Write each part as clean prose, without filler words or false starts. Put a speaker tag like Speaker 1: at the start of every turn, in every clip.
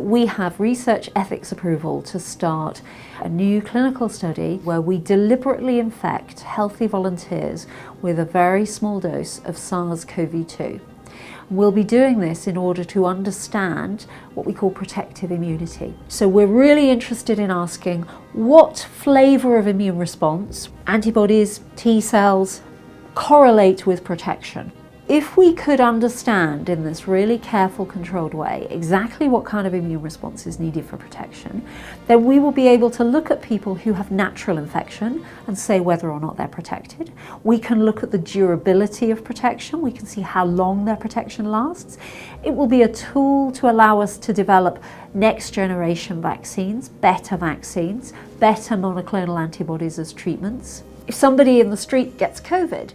Speaker 1: We have research ethics approval to start a new clinical study where we deliberately infect healthy volunteers with a very small dose of SARS-CoV-2. We'll be doing this in order to understand what we call protective immunity. So we're really interested in asking what flavour of immune response, antibodies, T cells, correlate with protection. If we could understand in this really careful, controlled way exactly what kind of immune response is needed for protection, then we will be able to look at people who have natural infection and say whether or not they're protected. We can look at the durability of protection. We can see how long their protection lasts. It will be a tool to allow us to develop next generation vaccines, better monoclonal antibodies as treatments. If somebody in the street gets COVID,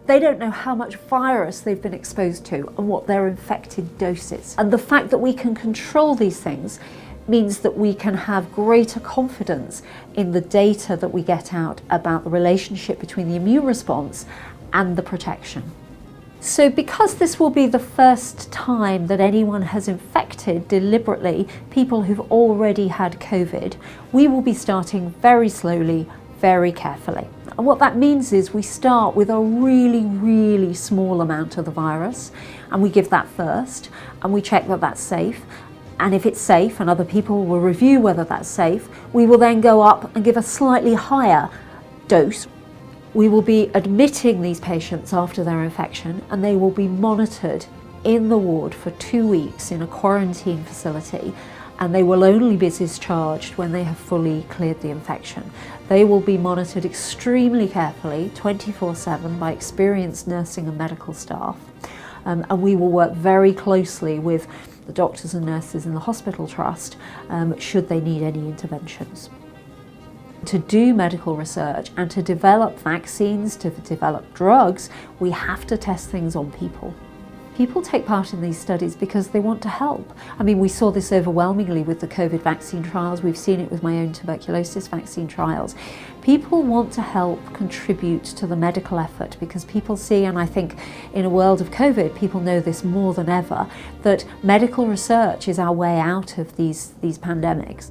Speaker 1: they don't know how much virus they've been exposed to and what their infected dose is. And the fact that we can control these things means that we can have greater confidence in the data that we get out about the relationship between the immune response and the protection. So because this will be the first time that anyone has infected deliberately people who've already had COVID, we will be starting very slowly, very carefully. And what that means is we start with a really small amount of the virus and we give that first and we check that that's safe. And if it's safe, and other people will review whether that's safe, we will then go up and give a slightly higher dose. We will be admitting these patients after their infection and they will be monitored in the ward for 2 weeks in a quarantine facility, and they will only be discharged when they have fully cleared the infection. They will be monitored extremely carefully, 24/7, by experienced nursing and medical staff. And we will work very closely with the doctors and nurses in the hospital trust should they need any interventions. To do medical research and to develop vaccines, to develop drugs, we have to test things on people. People take part in these studies because they want to help. I mean, we saw this overwhelmingly with the COVID vaccine trials. We've seen it with my own tuberculosis vaccine trials. People want to help contribute to the medical effort because people see, and I think in a world of COVID, people know this more than ever, that medical research is our way out of these pandemics.